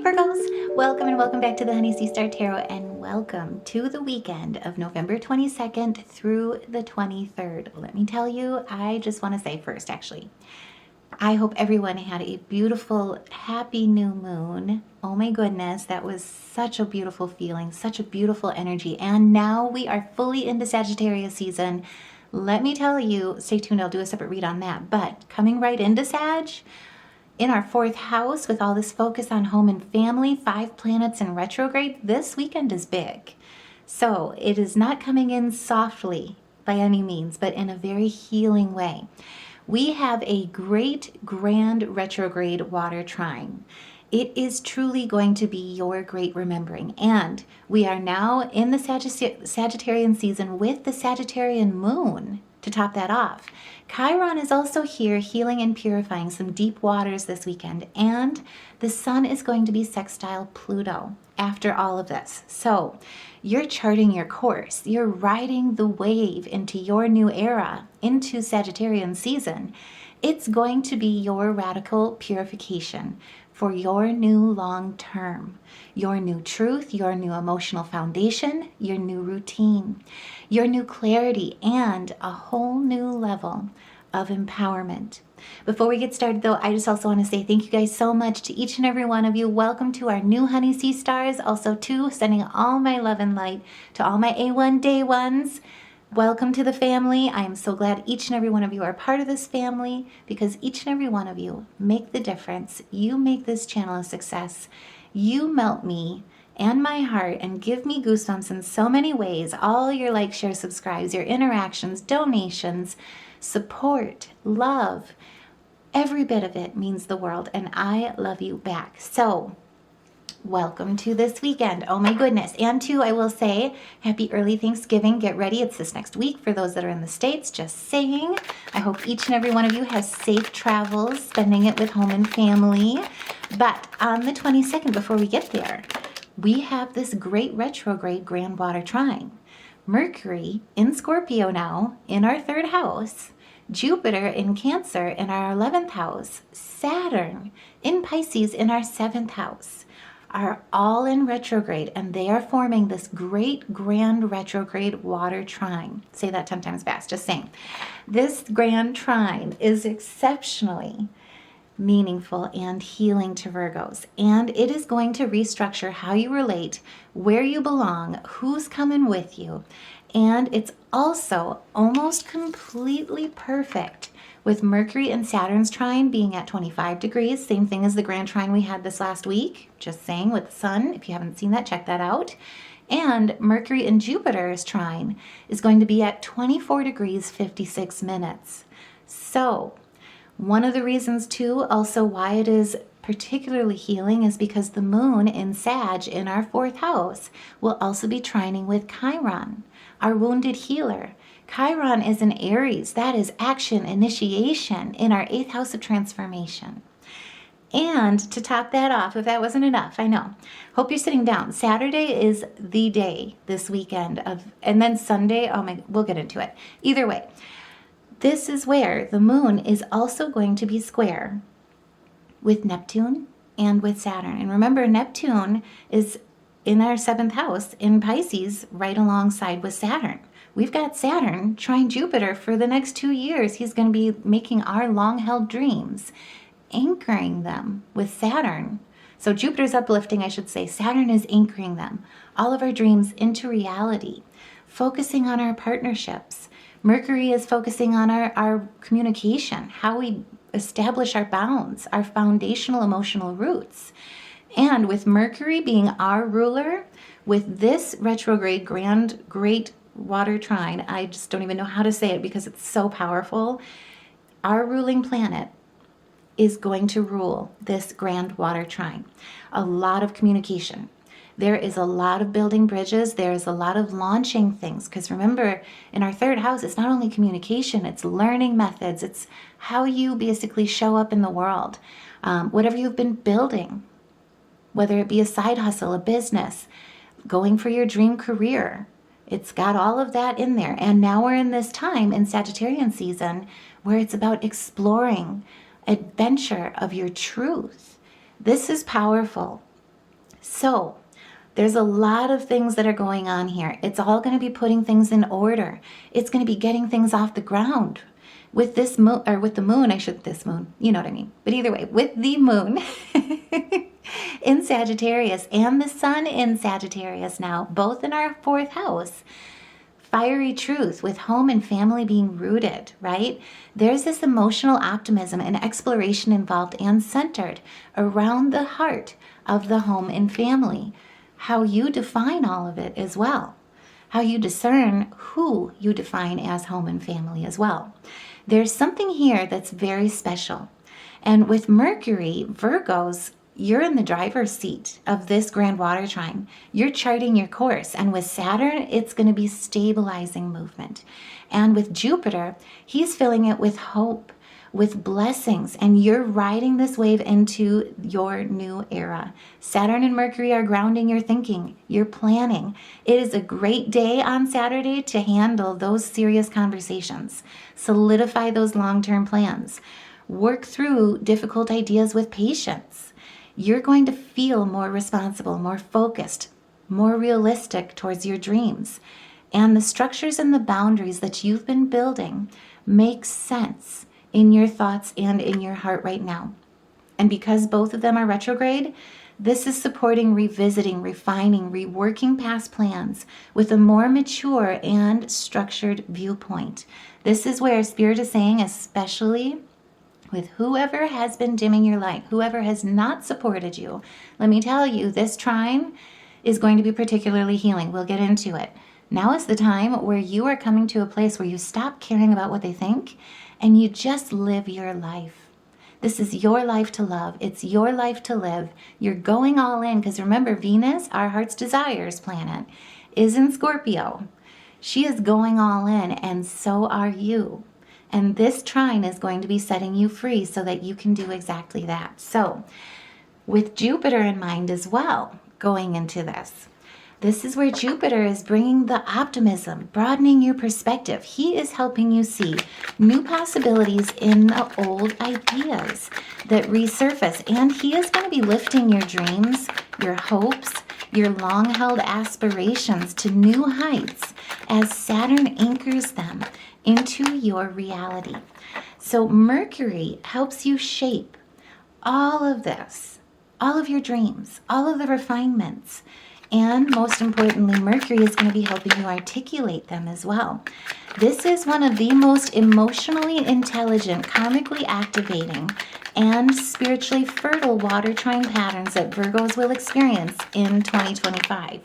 Virgos, welcome and welcome back to the Honey Sea Star Tarot, and welcome to the weekend of November 22nd through the 23rd. Let me tell you, I just want to say first, actually, I hope everyone had a beautiful, happy new moon. Oh my goodness, that was such a beautiful feeling, such a beautiful energy. And now we are fully into Sagittarius season. Let me tell you, stay tuned, I'll do a separate read on that. But coming right into Sag, in our fourth house, with all this focus on home and family, 5 planets in retrograde, this weekend is big. So it is not coming in softly by any means, but in a very healing way. We have a great grand retrograde water trine. It is truly going to be your great remembering. And we are now in the Sagittarian season with the Sagittarian moon to top that off. Chiron is also here healing and purifying some deep waters this weekend. And the sun is going to be sextile Pluto after all of this. So you're charting your course. You're riding the wave into your new era, into Sagittarian season. It's going to be your radical purification for your new long term, your new truth, your new emotional foundation, your new routine, your new clarity, and a whole new level of empowerment. Before we get started though, I just also want to say thank you guys so much to each and every one of you. Welcome to our new Honey Sea Stars. Also too, sending all my love and light to all my A1 day ones. Welcome to the family. I am so glad each and every one of you are part of this family, because each and every one of you make the difference. You make this channel a success. You melt me and my heart and give me goosebumps in so many ways. All your likes, shares, subscribes, your interactions, donations, support, love, every bit of it means the world, and I love you back. So welcome to this weekend. Oh my goodness. And too, I will say happy early Thanksgiving. Get ready. It's this next week for those that are in the States. Just saying. I hope each and every one of you has safe travels, spending it with home and family. But on the 22nd, before we get there, we have this great retrograde grand water trine. Mercury in Scorpio now in our 3rd house, Jupiter in Cancer in our 11th house, Saturn in Pisces in our 7th house, are all in retrograde, and they are forming this great grand retrograde water trine. Say that 10 times fast, just saying. This grand trine is exceptionally meaningful and healing to Virgos, and it is going to restructure how you relate, where you belong, who's coming with you, and it's also almost completely perfect with Mercury and Saturn's trine being at 25 degrees, same thing as the grand trine we had this last week, just saying, with the sun. If you haven't seen that, check that out. And Mercury and Jupiter's trine is going to be at 24 degrees 56 minutes. So one of the reasons too also why it is particularly healing is because the moon in Sag in our 4th house will also be trining with Chiron, our wounded healer. Chiron is in Aries. That is action, initiation in our 8th house of transformation. And to top that off, if that wasn't enough, I know. Hope you're sitting down. Saturday is the day this weekend and then Sunday, we'll get into it. Either way, this is where the moon is also going to be square with Neptune and with Saturn. And remember, Neptune is in our 7th house in Pisces right alongside with Saturn. We've got Saturn trine Jupiter for the next 2 years. He's going to be making our long-held dreams, anchoring them with Saturn. So Jupiter's uplifting, I should say. Saturn is anchoring them, all of our dreams, into reality, focusing on our partnerships. Mercury is focusing on our communication, how we establish our bounds, our foundational emotional roots. And with Mercury being our ruler, with this retrograde great water trine, I just don't even know how to say it because it's so powerful. Our ruling planet is going to rule this grand water trine. A lot of communication. There is a lot of building bridges. There is a lot of launching things. Because remember, in our 3rd house, it's not only communication, it's learning methods. It's how you basically show up in the world. Whatever you've been building, whether it be a side hustle, a business, going for your dream career. It's got all of that in there. And now we're in this time in Sagittarian season where it's about exploring adventure of your truth. This is powerful. So there's a lot of things that are going on here. It's all going to be putting things in order. It's going to be getting things off the ground. With this moon, or with the moon, this moon, you know what I mean. But either way, with the moon in Sagittarius and the sun in Sagittarius now, both in our 4th house, fiery truth with home and family being rooted, right? There's this emotional optimism and exploration involved and centered around the heart of the home and family. How you define all of it as well. How you discern who you define as home and family as well. There's something here that's very special. And with Mercury, Virgos, you're in the driver's seat of this grand water trine. You're charting your course. And with Saturn, it's going to be stabilizing movement. And with Jupiter, he's filling it with hope, with blessings. And you're riding this wave into your new era. Saturn and Mercury are grounding your thinking, your planning. It is a great day on Saturday to handle those serious conversations. Solidify those long-term plans. Work through difficult ideas with patience. You're going to feel more responsible, more focused, more realistic towards your dreams. And the structures and the boundaries that you've been building make sense in your thoughts and in your heart right now. And because both of them are retrograde, this is supporting revisiting, refining, reworking past plans with a more mature and structured viewpoint. This is where Spirit is saying, especially with whoever has been dimming your light, whoever has not supported you, let me tell you, this trine is going to be particularly healing. We'll get into it. Now is the time where you are coming to a place where you stop caring about what they think and you just live your life. This is your life to love. It's your life to live. You're going all in because remember, Venus, our heart's desires planet, is in Scorpio. She is going all in, and so are you. And this trine is going to be setting you free so that you can do exactly that. So, with Jupiter in mind as well, going into this is where Jupiter is bringing the optimism, broadening your perspective. He is helping you see new possibilities in the old ideas that resurface. And he is going to be lifting your dreams, your hopes, your long-held aspirations to new heights as Saturn anchors them into your reality. So Mercury helps you shape all of this, all of your dreams, all of the refinements. And most importantly, Mercury is going to be helping you articulate them as well. This is one of the most emotionally intelligent, karmically activating, and spiritually fertile water trine patterns that Virgos will experience in 2025.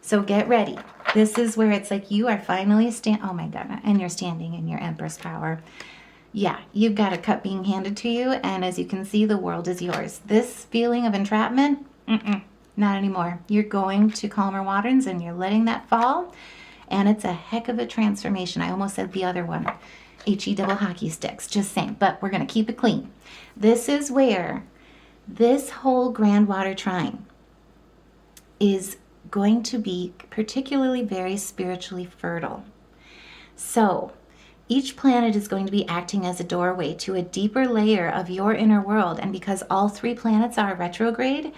So get ready. This is where it's like you are finally oh my God, and you're standing in your Empress power. Yeah, you've got a cup being handed to you, and as you can see, the world is yours. This feeling of entrapment, not anymore. You're going to calmer waters, and you're letting that fall, and it's a heck of a transformation. I almost said the other one, HE double hockey sticks, just saying, but we're going to keep it clean. This is where this whole grand water trine is going to be particularly very spiritually fertile. So each planet is going to be acting as a doorway to a deeper layer of your inner world. And because all 3 planets are retrograde,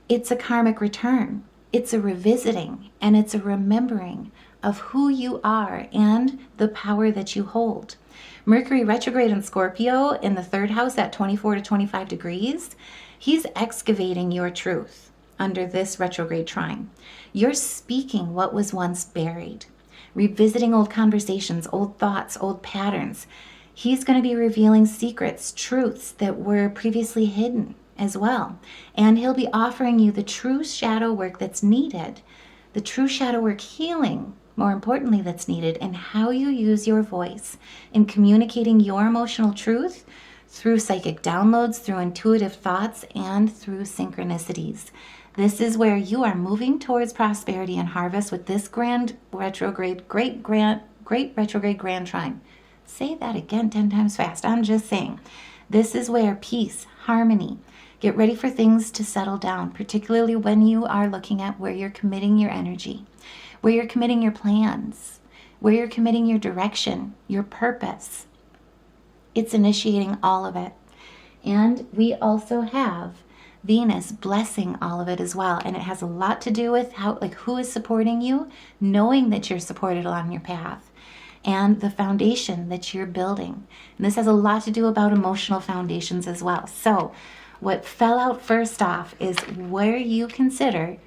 it's a karmic return. It's a revisiting, and it's a remembering of who you are and the power that you hold. Mercury retrograde in Scorpio in the 3rd house at 24 to 25 degrees, he's excavating your truth under this retrograde trine. You're speaking what was once buried, revisiting old conversations, old thoughts, old patterns. He's going to be revealing secrets, truths that were previously hidden as well. And he'll be offering you the true shadow work that's needed, the true shadow work healing, more importantly, that's needed, and how you use your voice in communicating your emotional truth through psychic downloads, through intuitive thoughts, and through synchronicities. This is where you are moving towards prosperity and harvest with this grand retrograde, great retrograde grand trine. Say that again 10 times fast. I'm just saying. This is where peace, harmony. Get ready for things to settle down, particularly when you are looking at where you're committing your energy, where you're committing your plans, where you're committing your direction, your purpose. It's initiating all of it. And we also have Venus blessing all of it as well. And it has a lot to do with how, like, who is supporting you, knowing that you're supported along your path, and the foundation that you're building. And this has a lot to do about emotional foundations as well. So what fell out first off is what you consider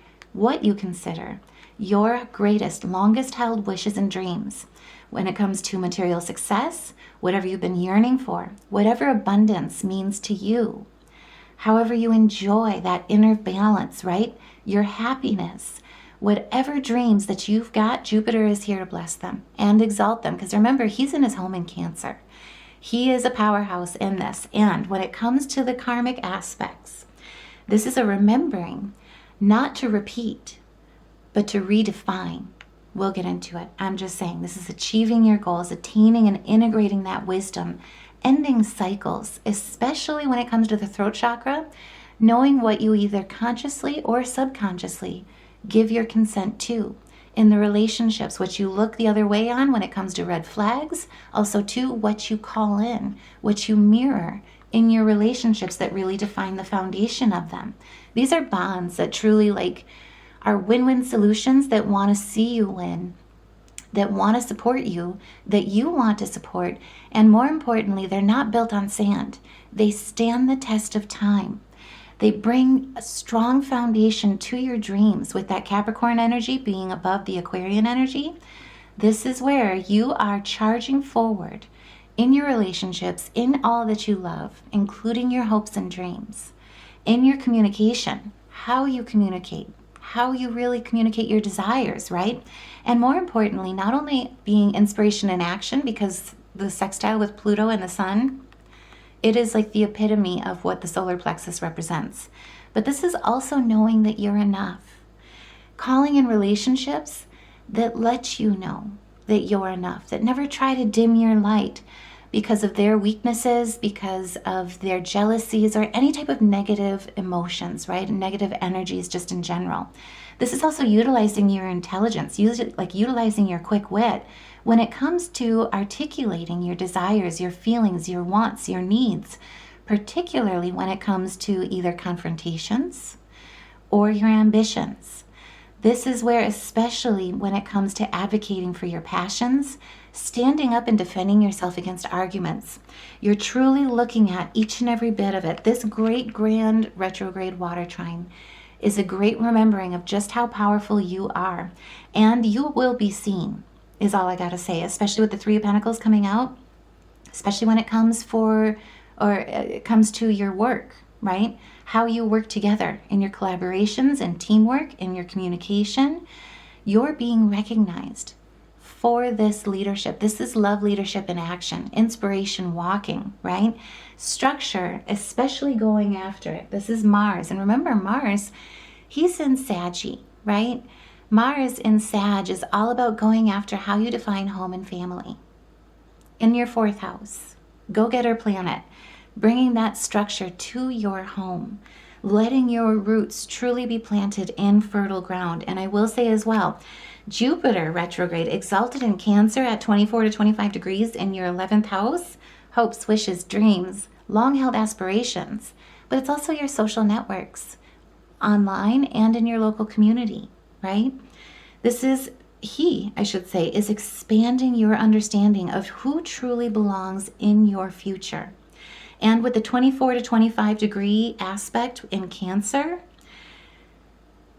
your greatest, longest held wishes and dreams when it comes to material success, whatever you've been yearning for, whatever abundance means to you, however you enjoy that inner balance, right? Your happiness, whatever dreams that you've got, Jupiter is here to bless them and exalt them. Because remember, he's in his home in Cancer. He is a powerhouse in this. And when it comes to the karmic aspects, this is a remembering not to repeat, but to redefine. We'll get into it. I'm just saying this is achieving your goals, attaining and integrating that wisdom, ending cycles, especially when it comes to the throat chakra, knowing what you either consciously or subconsciously give your consent to in the relationships, what you look the other way on when it comes to red flags, also to what you call in, what you mirror in your relationships that really define the foundation of them. These are bonds that truly are win-win solutions that want to see you win, that want to support you, that you want to support, and more importantly, they're not built on sand. They stand the test of time. They bring a strong foundation to your dreams with that Capricorn energy being above the Aquarian energy. This is where you are charging forward in your relationships, in all that you love, including your hopes and dreams, in your communication, how you communicate, how you really communicate your desires, right? And more importantly, not only being inspiration in action, because the sextile with Pluto and the Sun, it is like the epitome of what the solar plexus represents. But this is also knowing that you're enough. Calling in relationships that let you know that you're enough, that never try to dim your light because of their weaknesses, because of their jealousies, or any type of negative emotions, right? And negative energies just in general. This is also utilizing your intelligence, utilizing your quick wit when it comes to articulating your desires, your feelings, your wants, your needs, particularly when it comes to either confrontations or your ambitions. This is where, especially when it comes to advocating for your passions, standing up and defending yourself against arguments, you're truly looking at each and every bit of it. This great grand retrograde water trine is a great remembering of just how powerful you are. And you will be seen, is all I gotta say, especially with the Three of Pentacles coming out, especially when it comes it comes to your work, right? How you work together in your collaborations and teamwork, in your communication. You're being recognized for this leadership. This is love leadership in action, inspiration walking, right? Structure, especially going after it. This is Mars. And remember, Mars, he's in Saggy, right? Mars in Sag is all about going after how you define home and family. In your fourth house, go-getter planet, bringing that structure to your home, letting your roots truly be planted in fertile ground. And I will say as well, Jupiter retrograde exalted in Cancer at 24 to 25 degrees in your 11th house, hopes, wishes, dreams, long-held aspirations, but it's also your social networks, online and in your local community, right? He is expanding your understanding of who truly belongs in your future. And with the 24 to 25 degree aspect in Cancer,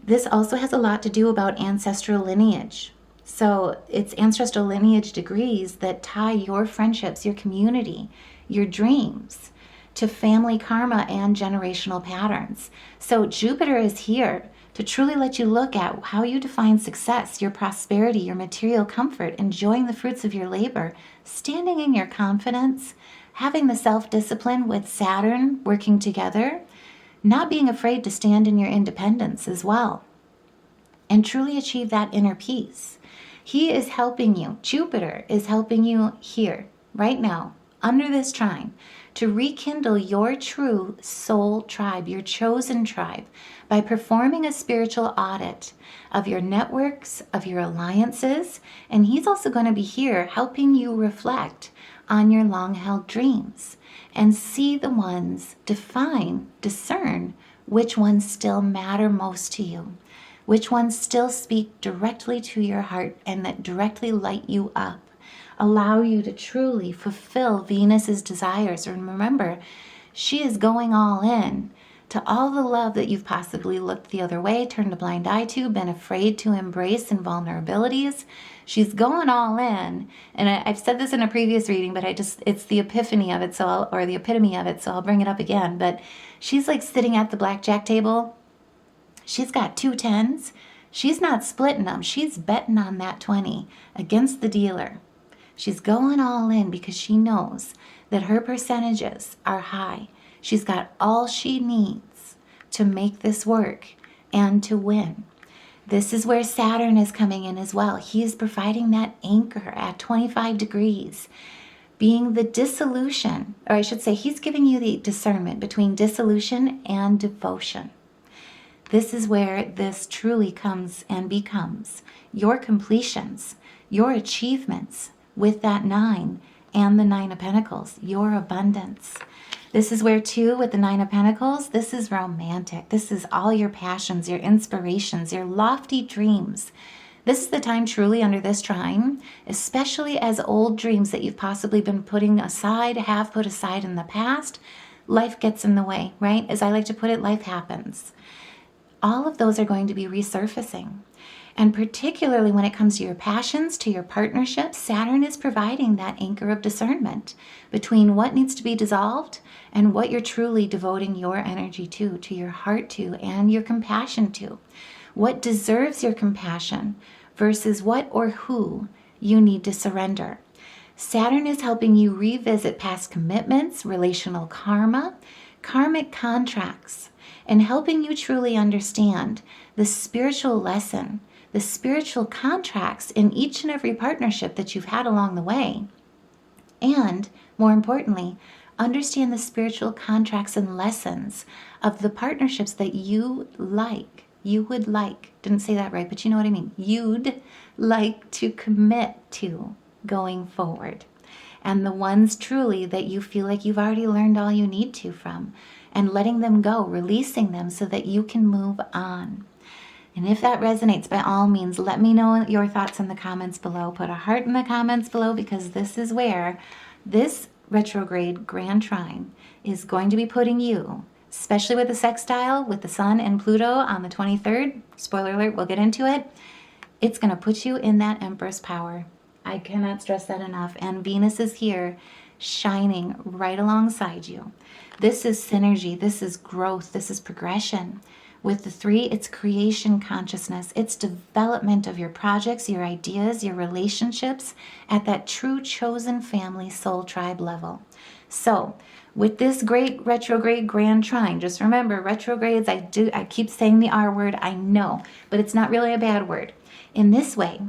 this also has a lot to do about ancestral lineage. So it's ancestral lineage degrees that tie your friendships, your community, your dreams to family karma and generational patterns. So Jupiter is here to truly let you look at how you define success, your prosperity, your material comfort, enjoying the fruits of your labor, standing in your confidence, having the self-discipline with Saturn working together, not being afraid to stand in your independence as well, and truly achieve that inner peace. He is helping you. Jupiter is helping you here, right now, under this trine, to rekindle your true soul tribe, your chosen tribe, by performing a spiritual audit of your networks, of your alliances. And he's also going to be here helping you reflect on your long-held dreams and see the ones, discern which ones still matter most to you, which ones still speak directly to your heart and that directly light you up, allow you to truly fulfill Venus's desires. And remember, she is going all in to all the love that you've possibly looked the other way, turned a blind eye to, been afraid to embrace in vulnerabilities. She's going all in. And I've said this in a previous reading, but it's the epiphany of it, or the epitome of it, so I'll bring it up again. But she's like sitting at the blackjack table. She's got 2 10s. She's not splitting them. She's betting on that 20 against the dealer. She's going all in because she knows that her percentages are high. She's got all she needs to make this work and to win. This is where Saturn is coming in as well. He is providing that anchor at 25 degrees, being the dissolution, or I should say, he's giving you the discernment between dissolution and devotion. This is where this truly comes and becomes your completions, your achievements with that 9 and the 9 of Pentacles, your abundance. This is where, too, with the 9 of Pentacles, this is romantic. This is all your passions, your inspirations, your lofty dreams. This is the time truly under this trine, especially as old dreams that you've possibly been putting aside, have put aside in the past, life gets in the way, right? As I like to put it, life happens. All of those are going to be resurfacing. And particularly when it comes to your passions, to your partnerships, Saturn is providing that anchor of discernment between what needs to be dissolved and what you're truly devoting your energy to your heart to, and your compassion to. What deserves your compassion versus what or who you need to surrender. Saturn is helping you revisit past commitments, relational karma, karmic contracts, and helping you truly understand the spiritual lesson, the spiritual contracts in each and every partnership that you've had along the way. And more importantly, understand the spiritual contracts and lessons of the partnerships that you would like, didn't say that right, but you know what I mean. You'd like to commit to going forward. And the ones truly that you feel like you've already learned all you need to from, and letting them go, releasing them so that you can move on. And if that resonates, by all means, let me know your thoughts in the comments below. Put a heart in the comments below, because this is where this retrograde grand trine is going to be putting you, especially with the sextile with the Sun and Pluto on the 23rd. Spoiler alert, we'll get into it. It's going to put you in that Empress power. I cannot stress that enough. And Venus is here shining right alongside you. This is synergy. This is growth. This is progression. With the 3, it's creation consciousness. It's development of your projects, your ideas, your relationships at that true chosen family soul tribe level. So with this great retrograde grand trine, just remember, retrogrades, I keep saying the R word, I know, but it's not really a bad word. In this way,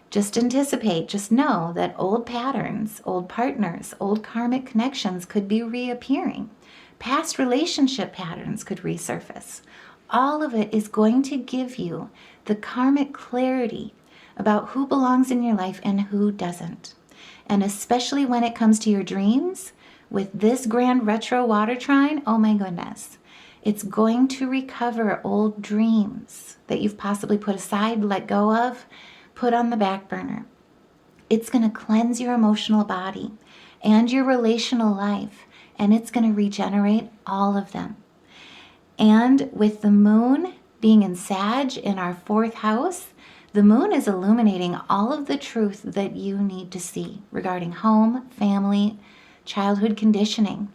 just anticipate, just know that old patterns, old partners, old karmic connections could be reappearing. Past relationship patterns could resurface. All of it is going to give you the karmic clarity about who belongs in your life and who doesn't. And especially when it comes to your dreams, with this grand retro water trine, oh my goodness, it's going to recover old dreams that you've possibly put aside, let go of, put on the back burner. It's going to cleanse your emotional body and your relational life, and it's going to regenerate all of them. And with the moon being in Sag in our 4th house, the moon is illuminating all of the truth that you need to see regarding home, family, childhood conditioning,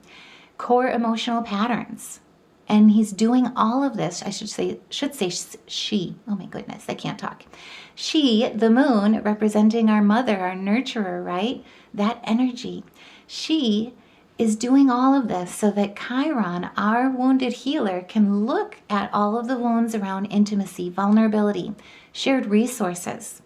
core emotional patterns. And he's doing all of this, I should say she, oh my goodness, I can't talk. She, the moon, representing our mother, our nurturer, right? That energy. She is doing all of this so that Chiron, our wounded healer, can look at all of the wounds around intimacy, vulnerability, shared resources,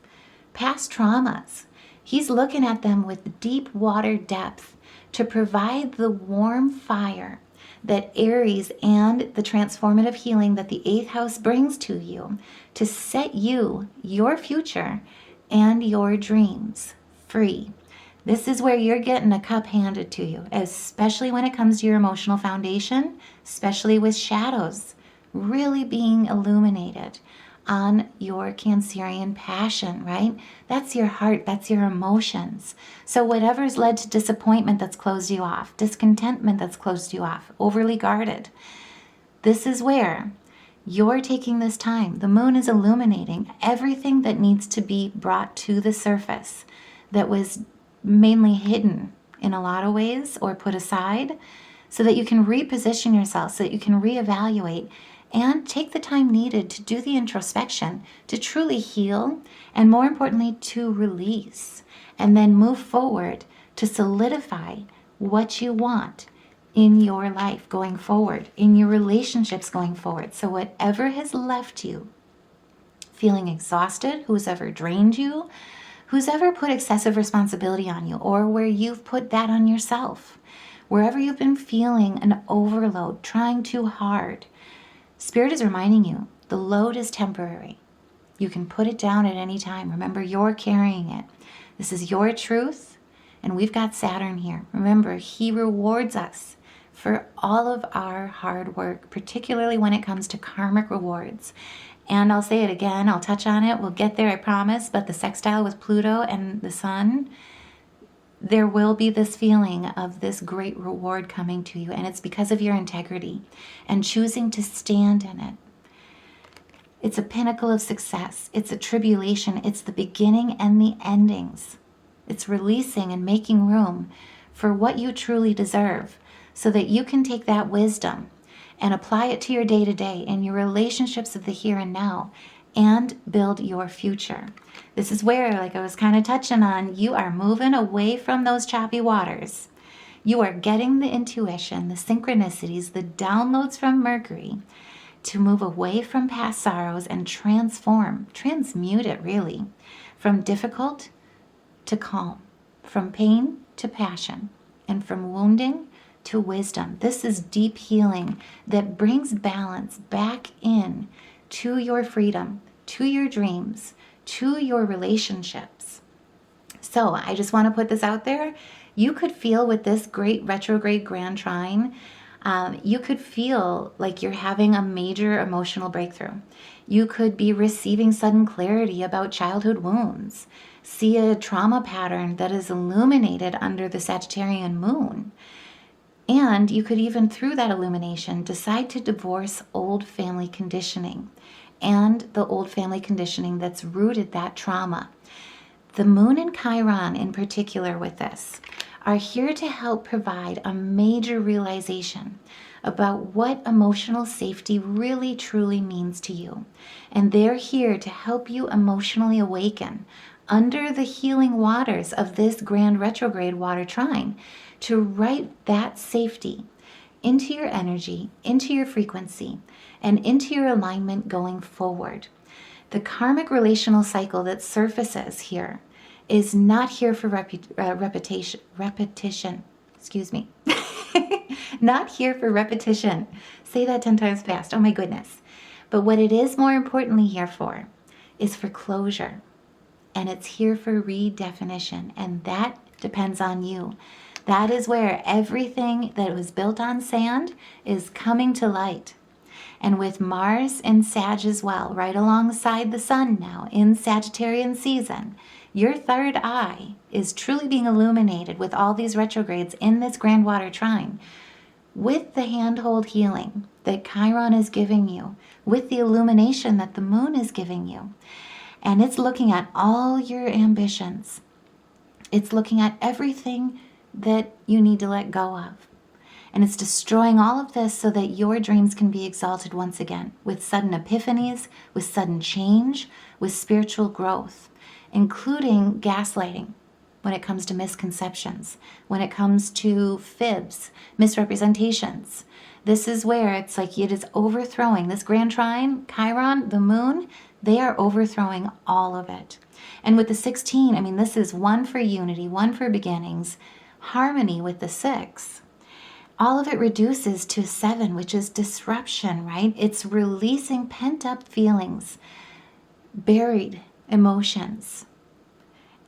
past traumas. He's looking at them with deep water depth to provide the warm fire that Aries and the transformative healing that the 8th house brings to you to set you, your future, and your dreams free. This is where you're getting a cup handed to you, especially when it comes to your emotional foundation, especially with shadows really being illuminated on your Cancerian passion, right? That's your heart, that's your emotions. So whatever's led to disappointment that's closed you off, discontentment that's closed you off, overly guarded, this is where you're taking this time. The moon is illuminating everything that needs to be brought to the surface that was mainly hidden in a lot of ways or put aside, so that you can reposition yourself, so that you can reevaluate and take the time needed to do the introspection, to truly heal, and more importantly, to release, and then move forward to solidify what you want in your life going forward, in your relationships going forward. So whatever has left you feeling exhausted, who's ever drained you, who's ever put excessive responsibility on you, or where you've put that on yourself, wherever you've been feeling an overload, trying too hard, Spirit is reminding you the load is temporary. You can put it down at any time. Remember, you're carrying it. This is your truth, and we've got Saturn here. Remember, he rewards us for all of our hard work, particularly when it comes to karmic rewards. And I'll say it again, I'll touch on it, we'll get there, I promise, but the sextile with Pluto and the Sun, there will be this feeling of this great reward coming to you, and it's because of your integrity and choosing to stand in it. It's a pinnacle of success. It's a tribulation. It's the beginning and the endings. It's releasing and making room for what you truly deserve, so that you can take that wisdom and apply it to your day-to-day and your relationships of the here and now, and build your future. This is where, like I was kind of touching on, you are moving away from those choppy waters. You are getting the intuition, the synchronicities, the downloads from Mercury to move away from past sorrows and transmute it really, from difficult to calm, from pain to passion, and from wounding to wisdom. This is deep healing that brings balance back in to your freedom, to your dreams, to your relationships. So I just want to put this out there. You could feel with this great retrograde grand trine, you could feel like you're having a major emotional breakthrough. You could be receiving sudden clarity about childhood wounds, see a trauma pattern that is illuminated under the Sagittarian moon. And you could even, through that illumination, decide to divorce old family conditioning and the old family conditioning that's rooted that trauma. The moon and Chiron in particular with this are here to help provide a major realization about what emotional safety really truly means to you. And they're here to help you emotionally awaken under the healing waters of this grand retrograde water trine, to write that safety into your energy, into your frequency, and into your alignment going forward. The karmic relational cycle that surfaces here is not here for repetition. Not here for repetition. Say that 10 times fast. Oh my goodness. But what it is more importantly here for is for closure. And it's here for redefinition. And that depends on you. That is where everything that was built on sand is coming to light. And with Mars in Sag as well, right alongside the Sun now in Sagittarian season, your third eye is truly being illuminated with all these retrogrades in this grand water trine, with the handhold healing that Chiron is giving you, with the illumination that the moon is giving you. And it's looking at all your ambitions. It's looking at everything that you need to let go of. And it's destroying all of this so that your dreams can be exalted once again, with sudden epiphanies, with sudden change, with spiritual growth, including gaslighting when it comes to misconceptions, when it comes to fibs, misrepresentations. This is where it's like it is overthrowing. This grand trine, Chiron, the moon, they are overthrowing all of it. And with the 16, I mean, this is one for unity, one for beginnings, harmony with the 6. All of it reduces to 7, which is disruption, right? It's releasing pent-up feelings, buried emotions,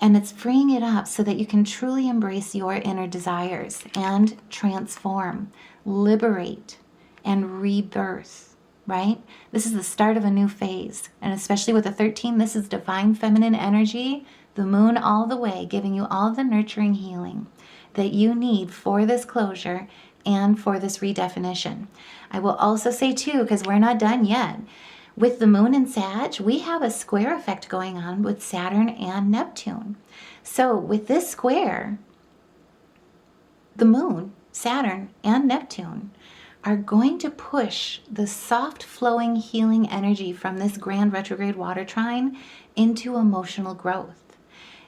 and it's freeing it up so that you can truly embrace your inner desires and transform, liberate, and rebirth right? This is the start of a new phase. And especially with the 13, this is divine feminine energy, the moon all the way, giving you all the nurturing healing that you need for this closure and for this redefinition. I will also say too, because we're not done yet, with the moon in Sag, we have a square effect going on with Saturn and Neptune. So with this square, the moon, Saturn, and Neptune are going to push the soft flowing healing energy from this grand retrograde water trine into emotional growth,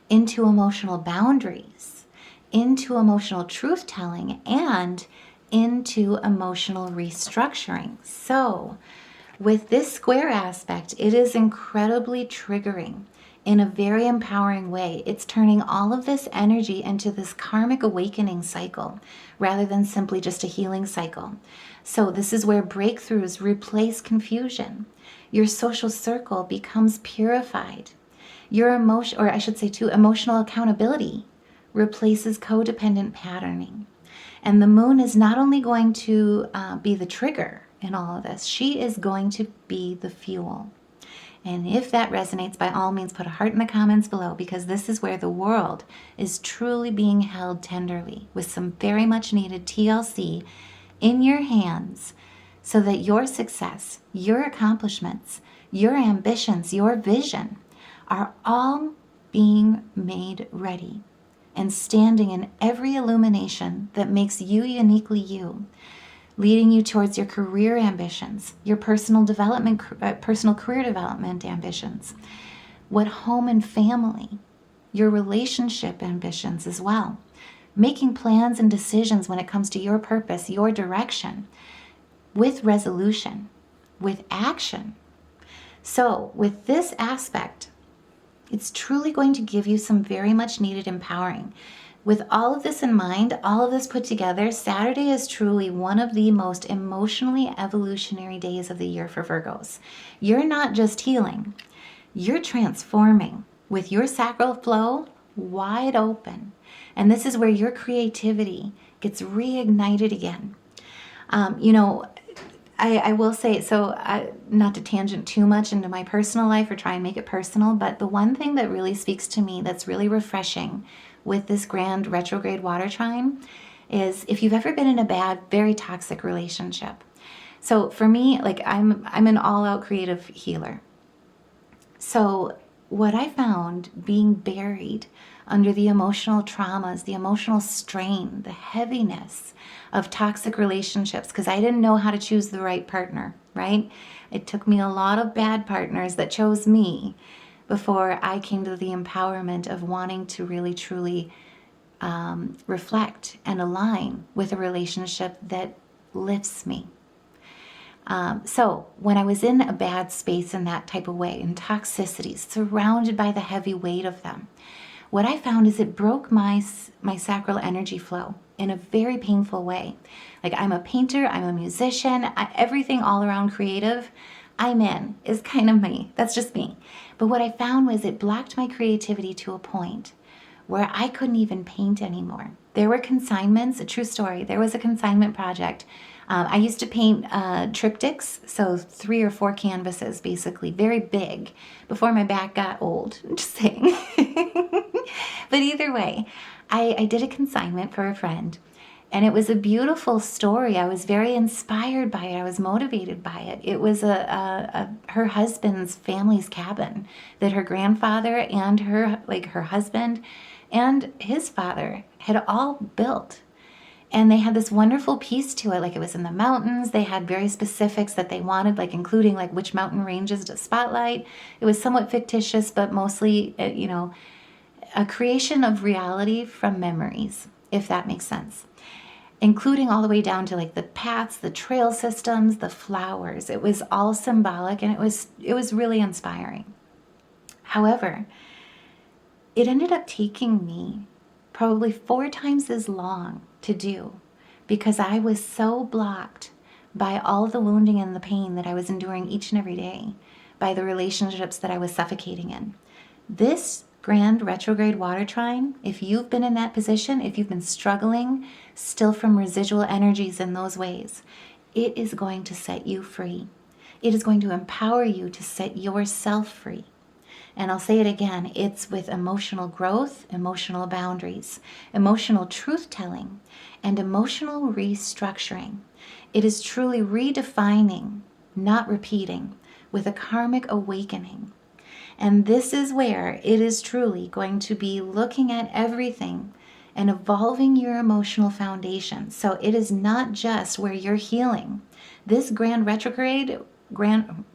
into emotional boundaries, into emotional truth telling, and into emotional restructuring. So with this square aspect, it is incredibly triggering in a very empowering way. It's turning all of this energy into this karmic awakening cycle rather than simply just a healing cycle. So this is where breakthroughs replace confusion. Your social circle becomes purified. Your emotion, or I should say too, emotional accountability replaces codependent patterning. And the moon is not only going to be the trigger in all of this, she is going to be the fuel. And if that resonates, by all means, put a heart in the comments below, because this is where the world is truly being held tenderly with some very much needed TLC in your hands so that your success, your accomplishments, your ambitions, your vision are all being made ready and standing in every illumination that makes you uniquely you, leading you towards your career ambitions, your personal development, personal career development ambitions, what home and family, your relationship ambitions as well, making plans and decisions when it comes to your purpose, your direction, with resolution, with action. So with this aspect, it's truly going to give you some very much needed empowering. With all of this in mind, all of this put together, Saturday is truly one of the most emotionally evolutionary days of the year for Virgos. You're not just healing, you're transforming with your sacral flow wide open. And this is where your creativity gets reignited again. I will say, not to tangent too much into my personal life or try and make it personal, but the one thing that really speaks to me that's really refreshing with this grand retrograde water trine is if you've ever been in a bad, very toxic relationship. So for me, like I'm an all-out creative healer. So what I found being buried under the emotional traumas, the emotional strain, the heaviness of toxic relationships, because I didn't know how to choose the right partner, right? It took me a lot of bad partners that chose me before I came to the empowerment of wanting to really, truly reflect and align with a relationship that lifts me. So when I was in a bad space in that type of way, in toxicities, surrounded by the heavy weight of them, what I found is it broke my sacral energy flow in a very painful way. Like I'm a painter, I'm a musician, everything all around creative I'm in is kind of me. That's just me. But what I found was it blocked my creativity to a point where I couldn't even paint anymore. There were consignments, a true story. There was a consignment project. I used to paint triptychs, so 3 or 4 canvases, basically, very big, before my back got old. I'm just saying. But either way, I did a consignment for a friend, and it was a beautiful story. I was very inspired by it. I was motivated by it. It was her husband's family's cabin that her grandfather and her husband and his father had all built. And they had this wonderful piece to it, like it was in the mountains. They had very specifics that they wanted, like including like which mountain ranges to spotlight. It was somewhat fictitious, but mostly, a creation of reality from memories, if that makes sense. Including all the way down to like the paths, the trail systems, the flowers. It was all symbolic, and it was really inspiring. However, it ended up taking me probably 4 times as long to do because I was so blocked by all the wounding and the pain that I was enduring each and every day, by the relationships that I was suffocating in. This grand retrograde water trine, if you've been in that position, if you've been struggling still from residual energies in those ways, it is going to set you free. It is going to empower you to set yourself free. And I'll say it again, it's with emotional growth, emotional boundaries, emotional truth-telling, and emotional restructuring. It is truly redefining, not repeating, with a karmic awakening. And this is where it is truly going to be looking at everything and evolving your emotional foundation. So it is not just where you're healing. This great retrograde grand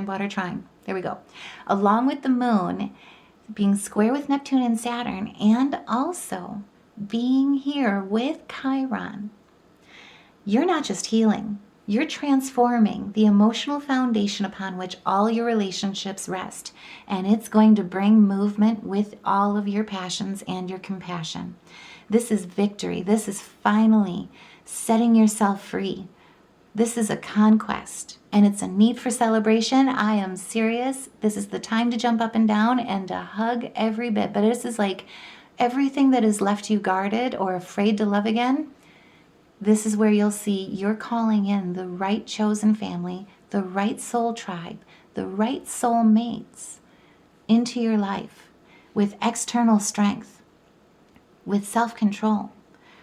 water trine, there we go, along with the moon being square with Neptune and Saturn, and also being here with Chiron, you're not just healing, you're transforming the emotional foundation upon which all your relationships rest. And it's going to bring movement with all of your passions and your compassion. This is victory. This is finally setting yourself free. This is a conquest, and it's a need for celebration. I am serious. This is the time to jump up and down and to hug every bit. But this is like everything that has left you guarded or afraid to love again. This is where you'll see you're calling in the right chosen family, the right soul tribe, the right soul mates into your life with external strength, with self-control,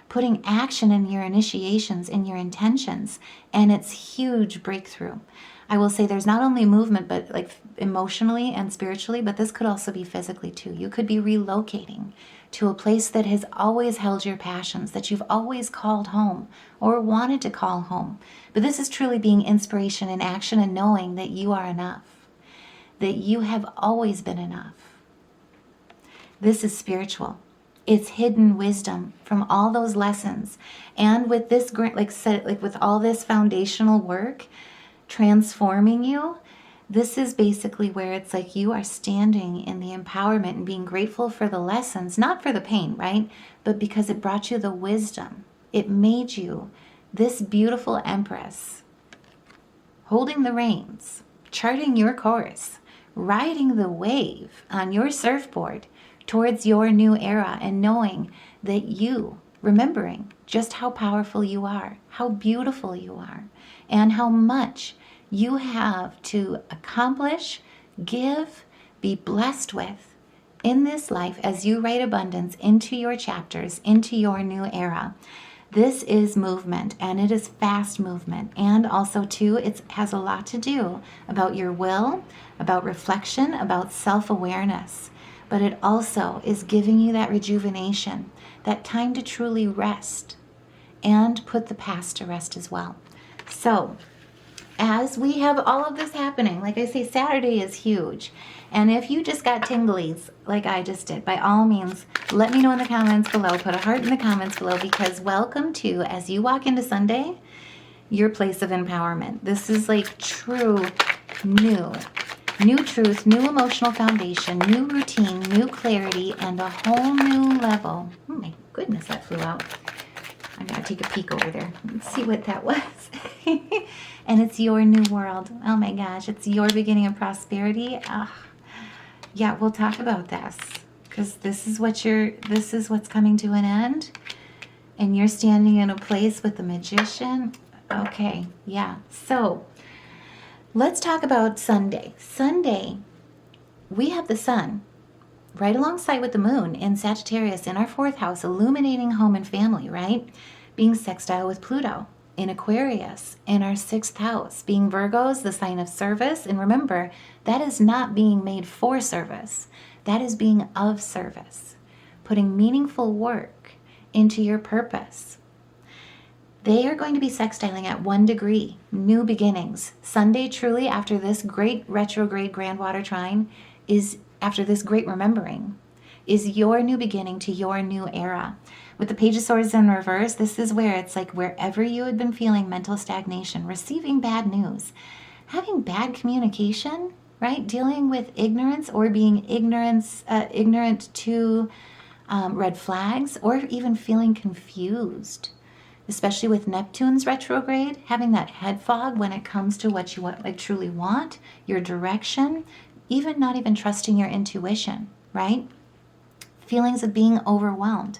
putting action in your initiations, in your intentions, and it's huge breakthrough. I will say there's not only movement, but like emotionally and spiritually, but this could also be physically too. You could be relocating to a place that has always held your passions, that you've always called home or wanted to call home. But this is truly being inspiration in action and knowing that you are enough, that you have always been enough. This is spiritual. It's hidden wisdom from all those lessons. And with this, with all this foundational work transforming you, this is basically where it's like you are standing in the empowerment and being grateful for the lessons, not for the pain, right? But because it brought you the wisdom. It made you this beautiful empress, holding the reins, charting your course, riding the wave on your surfboard towards your new era, and knowing that you, remembering just how powerful you are, how beautiful you are, and how much you have to accomplish, give, be blessed with in this life as you write abundance into your chapters, into your new era. This is movement, and it is fast movement. And also, too, it has a lot to do about your will, about reflection, about self-awareness. But it also is giving you that rejuvenation, that time to truly rest and put the past to rest as well. So as we have all of this happening, like I say, Saturday is huge. And if you just got tinglies like I just did, by all means, let me know in the comments below. Put a heart in the comments below, because welcome to, as you walk into Sunday, your place of empowerment. This is like true new truth, new emotional foundation, new routine, new clarity, and a whole new level. Oh my goodness, that flew out. I gotta take a peek over there and see what that was. And it's your new world. Oh my gosh, it's your beginning of prosperity. Yeah, we'll talk about this, because this is what's coming to an end, and you're standing in a place with the magician. Okay, yeah. So let's talk about Sunday. Sunday, we have the sun right alongside with the moon in Sagittarius in our 4th house, illuminating home and family, right? Being sextile with Pluto in Aquarius in our 6th house, being Virgos, the sign of service. And remember, that is not being made for service. That is being of service, putting meaningful work into your purpose. They are going to be sextiling at 1 degree, new beginnings. Sunday, truly, after this great retrograde grand water trine, after this great remembering, is your new beginning to your new era. With the Page of Swords in reverse, this is where it's like wherever you had been feeling mental stagnation, receiving bad news, having bad communication, right? Dealing with ignorance or being ignorant to red flags, or even feeling confused. Especially with Neptune's retrograde, having that head fog when it comes to what you truly want, your direction, even not even trusting your intuition, right? Feelings of being overwhelmed,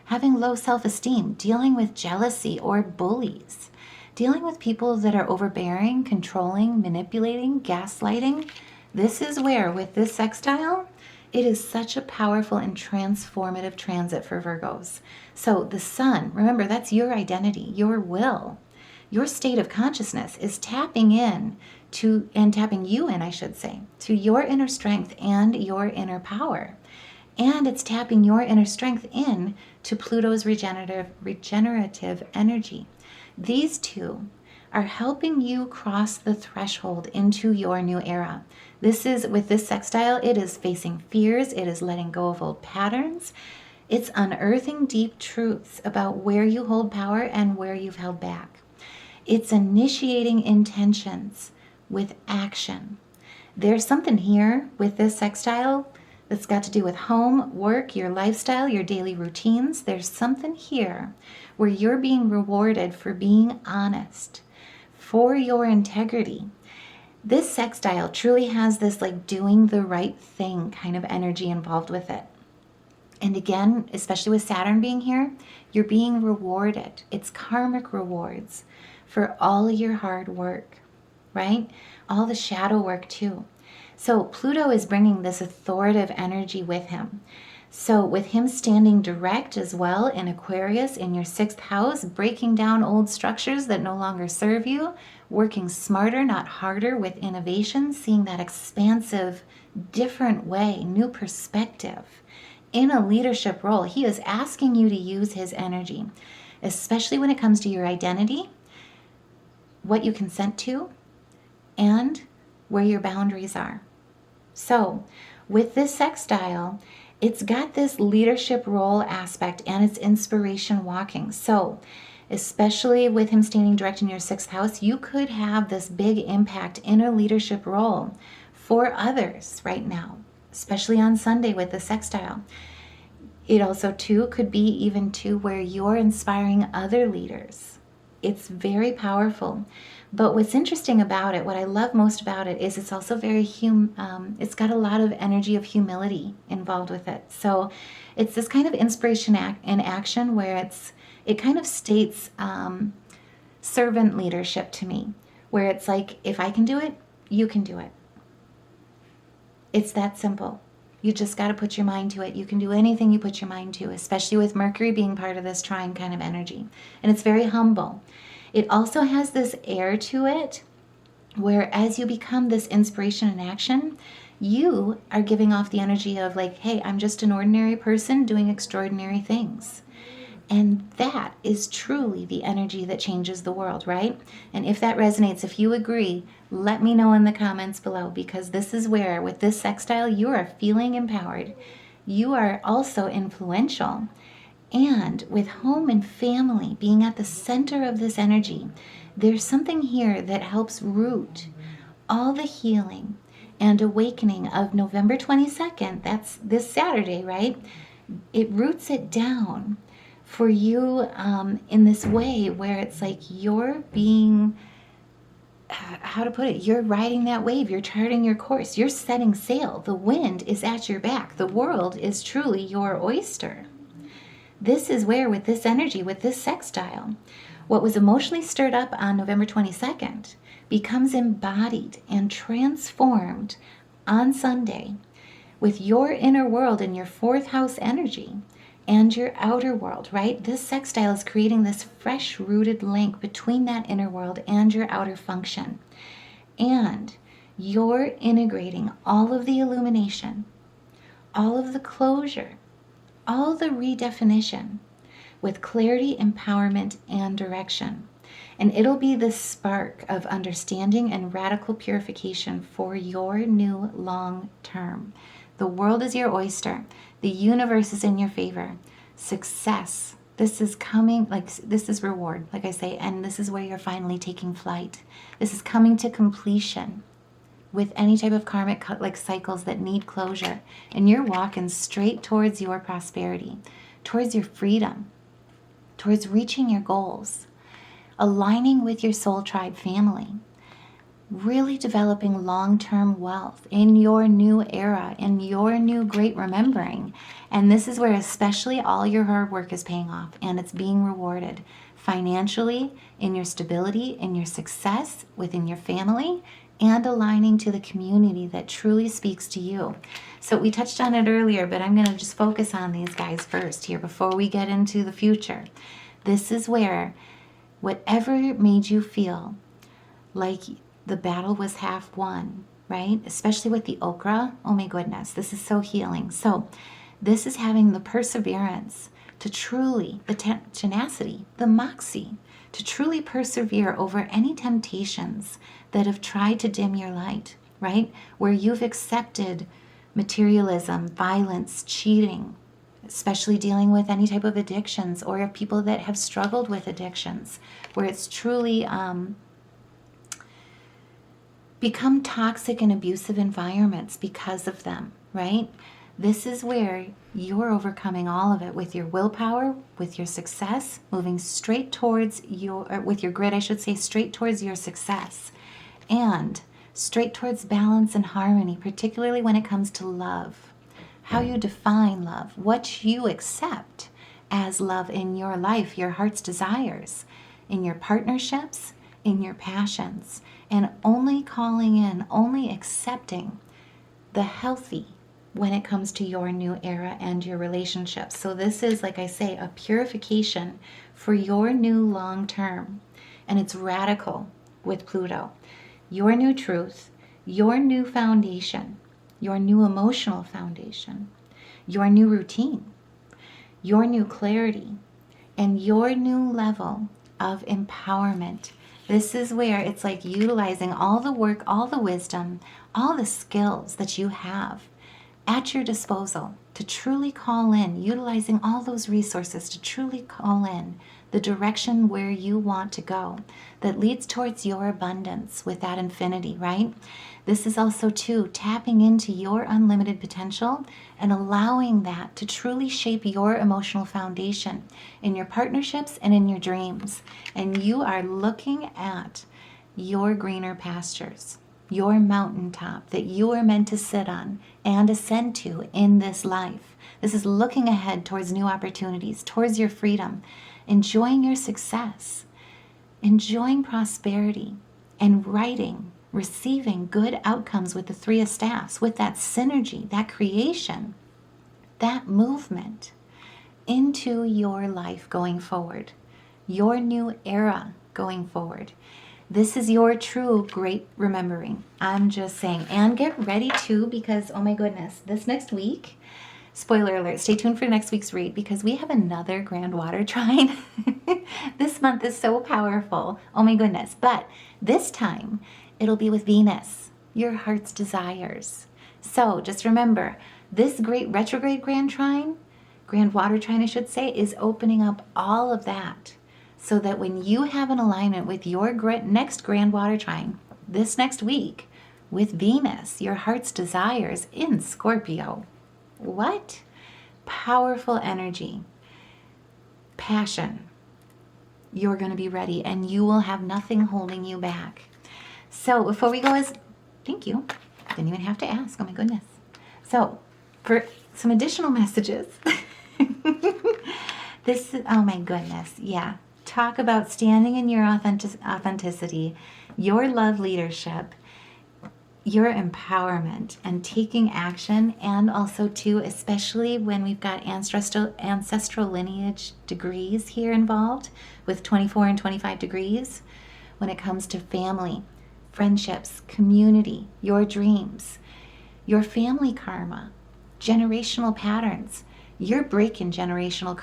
having low self-esteem, dealing with jealousy or bullies, dealing with people that are overbearing, controlling, manipulating, gaslighting. This is where, with this sextile, it is such a powerful and transformative transit for Virgos. So the sun, remember, that's your identity, your will. Your state of consciousness is tapping in to, and tapping you in, I should say, to your inner strength and your inner power. And it's tapping your inner strength in to Pluto's regenerative energy. These two are helping you cross the threshold into your new era. This is, with this sextile, it is facing fears, it is letting go of old patterns, it's unearthing deep truths about where you hold power and where you've held back. It's initiating intentions with action. There's something here with this sextile that's got to do with home, work, your lifestyle, your daily routines. There's something here where you're being rewarded for being honest, for your integrity. This sextile truly has this like doing the right thing kind of energy involved with it. And again, especially with Saturn being here, you're being rewarded. It's karmic rewards for all your hard work, right? All the shadow work too. So Pluto is bringing this authoritative energy with him. So with him standing direct as well in Aquarius in your 6th house, breaking down old structures that no longer serve you, working smarter, not harder with innovation, seeing that expansive, different way, new perspective. In a leadership role, he is asking you to use his energy, especially when it comes to your identity, what you consent to, and where your boundaries are. So with this sextile, it's got this leadership role aspect and it's inspiration walking. So especially with him standing direct in your 6th house, you could have this big impact in a leadership role for others right now, especially on Sunday with the sextile. It also too could be even to where you're inspiring other leaders. It's very powerful. But what's interesting about it, what I love most about it, is it's also very it's got a lot of energy of humility involved with it. So it's this kind of inspiration in action where it kind of states servant leadership to me, where it's like, if I can do it, you can do it. It's that simple. You just got to put your mind to it. You can do anything you put your mind to, especially with Mercury being part of this trine kind of energy. And it's very humble. It also has this air to it where as you become this inspiration in action, you are giving off the energy of like, hey, I'm just an ordinary person doing extraordinary things. And that is truly the energy that changes the world, right? And if that resonates, if you agree, let me know in the comments below, because this is where, with this sextile, you are feeling empowered. You are also influential. And with home and family being at the center of this energy, there's something here that helps root all the healing and awakening of November 22nd. That's this Saturday, right? It roots it down for you in this way where it's like you're being, how to put it, you're riding that wave, you're charting your course, you're setting sail. The wind is at your back. The world is truly your oyster. This is where, with this energy, with this sextile, what was emotionally stirred up on November 22nd becomes embodied and transformed on Sunday with your inner world and your 4th house energy and your outer world, right? This sextile is creating this fresh rooted link between that inner world and your outer function. And you're integrating all of the illumination, all of the closure, all the redefinition with clarity, empowerment, and direction. And it'll be the spark of understanding and radical purification for your new long term. The world is your oyster. The universe is in your favor. Success. This is coming, like this is reward, like I say, and this is where you're finally taking flight. This is coming to completion with any type of karmic like cycles that need closure. And you're walking straight towards your prosperity, towards your freedom, towards reaching your goals, aligning with your soul tribe family, really developing long-term wealth in your new era, in your new great remembering. And this is where especially all your hard work is paying off and it's being rewarded. financially, in your stability, in your success within your family, and aligning to the community that truly speaks to you. So we touched on it earlier, but I'm going to just focus on these guys first here before we get into the future. This is where whatever made you feel like the battle was half won, right? Especially with the okra. Oh my goodness, this is so healing. So this is having the perseverance to truly, the tenacity, the moxie, to truly persevere over any temptations that have tried to dim your light, right? Where you've accepted materialism, violence, cheating, especially dealing with any type of addictions, or people that have struggled with addictions, where it's truly become toxic and abusive environments because of them, right? This is where you're overcoming all of it with your willpower, with your success, moving straight towards with your grid, I should say, straight towards your success, and straight towards balance and harmony, particularly when it comes to love, how you define love, what you accept as love in your life, your heart's desires, in your partnerships, in your passions, and only calling in, only accepting the healthy when it comes to your new era and your relationships. So this is, like I say, a purification for your new long term, and it's radical with Pluto. Your new truth, your new foundation, your new emotional foundation, your new routine, your new clarity, and your new level of empowerment. This is where it's like utilizing all the work, all the wisdom, all the skills that you have at your disposal to truly call in, utilizing all those resources to truly call in the direction where you want to go that leads towards your abundance with that infinity, right? This is also too tapping into your unlimited potential and allowing that to truly shape your emotional foundation in your partnerships and in your dreams. And you are looking at your greener pastures, your mountaintop that you are meant to sit on and ascend to in this life. This is looking ahead towards new opportunities, towards your freedom, enjoying your success, enjoying prosperity, and receiving good outcomes with the Three of Staffs, with that synergy, that creation, that movement into your life going forward, your new era going forward. This is your true great remembering. I'm just saying. And get ready too, because, oh my goodness, this next week, spoiler alert, stay tuned for next week's read, because we have another grand water trine. This month is so powerful. Oh my goodness. But this time, it'll be with Venus, your heart's desires. So just remember, this great retrograde grand water trine, I should say, is opening up all of that. So that when you have an alignment with your next grand water trine, this next week, with Venus, your heart's desires in Scorpio. What? Powerful energy. Passion. You're going to be ready, and you will have nothing holding you back. So before we go, thank you. Didn't even have to ask. Oh my goodness. So for some additional messages, oh my goodness. Yeah. Talk about standing in your authenticity, your love leadership, your empowerment, and taking action. And also too, especially when we've got ancestral lineage degrees here involved with 24 and 25 degrees, when it comes to family, friendships, community, your dreams, your family karma, generational patterns. You're breaking generational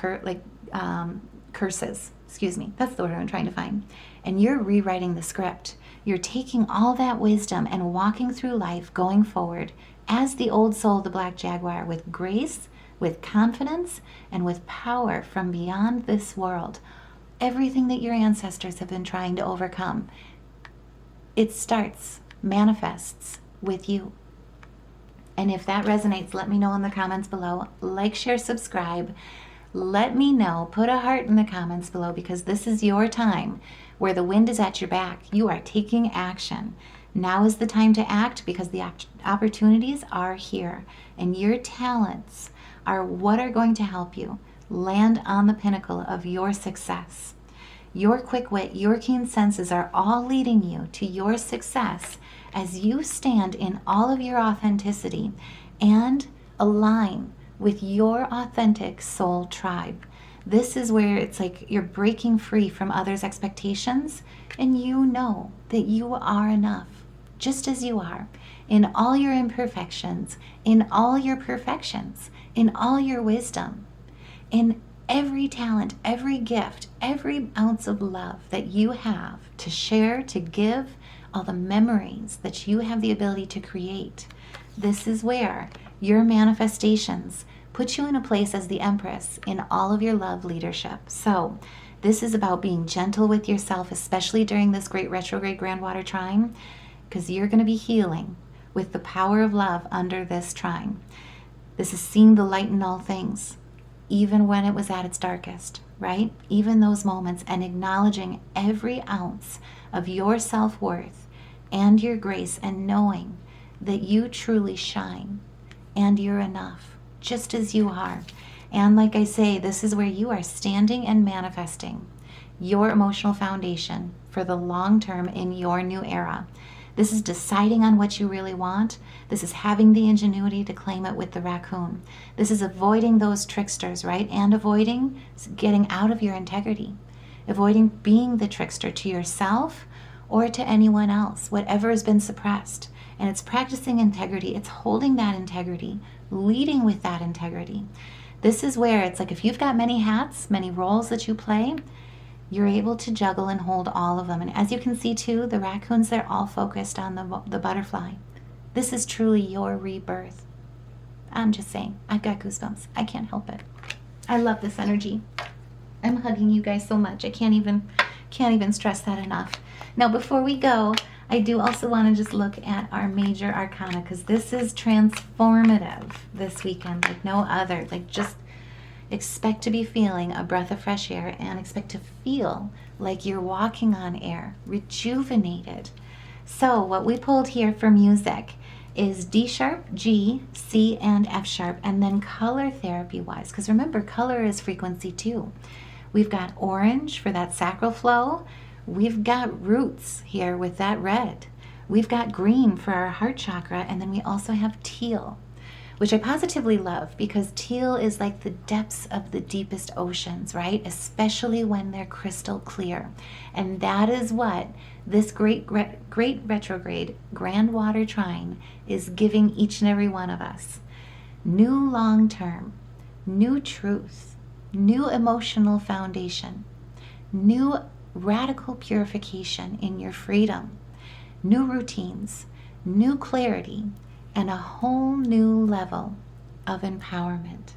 curses. Excuse me, that's the word I'm trying to find. And you're rewriting the script. You're taking all that wisdom and walking through life going forward as the old soul, the black jaguar, with grace, with confidence, and with power from beyond this world. Everything that your ancestors have been trying to overcome, it manifests with you. And if that resonates, let me know in the comments below. Like, share, subscribe. Let me know. Put a heart in the comments below, because this is your time where the wind is at your back. You are taking action. Now is the time to act, because the opportunities are here, and your talents are what are going to help you land on the pinnacle of your success. Your quick wit, your keen senses are all leading you to your success as you stand in all of your authenticity and align with your authentic soul tribe. This is where it's like you're breaking free from others' expectations, and you know that you are enough, just as you are, in all your imperfections, in all your perfections, in all your wisdom, in every talent, every gift, every ounce of love that you have to share, to give, all the memories that you have the ability to create. This is where your manifestations put you in a place as the Empress in all of your love leadership. So this is about being gentle with yourself, especially during this great retrograde grand water trine, because you're going to be healing with the power of love under this trine. This is seeing the light in all things, even when it was at its darkest, right? Even those moments, and acknowledging every ounce of your self-worth and your grace, and knowing that you truly shine and you're enough, just as you are. And like I say, this is where you are standing and manifesting your emotional foundation for the long term in your new era. This is deciding on what you really want. This is having the ingenuity to claim it with the raccoon. This is avoiding those tricksters, right? And avoiding getting out of your integrity. Avoiding being the trickster to yourself or to anyone else, whatever has been suppressed. And it's practicing integrity. It's holding that integrity, leading with that integrity. This is where it's like if you've got many hats, many roles that you play, you're able to juggle and hold all of them. And as you can see too, the raccoons, they're all focused on the butterfly. This is truly your rebirth. I'm just saying, I've got goosebumps. I can't help it. I love this energy. I'm hugging you guys so much. I can't even stress that enough. Now, before we go, I do also want to just look at our major arcana, because this is transformative this weekend like no other. Like, just expect to be feeling a breath of fresh air, and expect to feel like you're walking on air, rejuvenated. So what we pulled here for music is D sharp, G, C, and F sharp, and then color therapy wise, because remember, color is frequency too. We've got orange for that sacral flow. We've got roots here with that red. We've got green for our heart chakra, and then we also have teal, which I positively love, because teal is like the depths of the deepest oceans, right? Especially when they're crystal clear. And that is what this great retrograde grand water trine is giving each and every one of us. New long-term, new truth, new emotional foundation, new radical purification in your freedom, new routines, new clarity, and a whole new level of empowerment.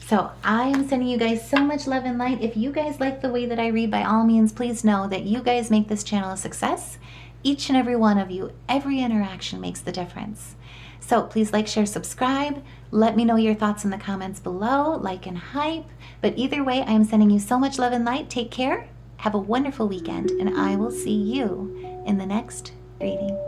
So I am sending you guys so much love and light. If you guys like the way that I read, by all means, please know that you guys make this channel a success. Each and every one of you, every interaction makes the difference. So please like, share, subscribe. Let me know your thoughts in the comments below, like and hype. But either way, I am sending you so much love and light. Take care. Have a wonderful weekend, and I will see you in the next reading.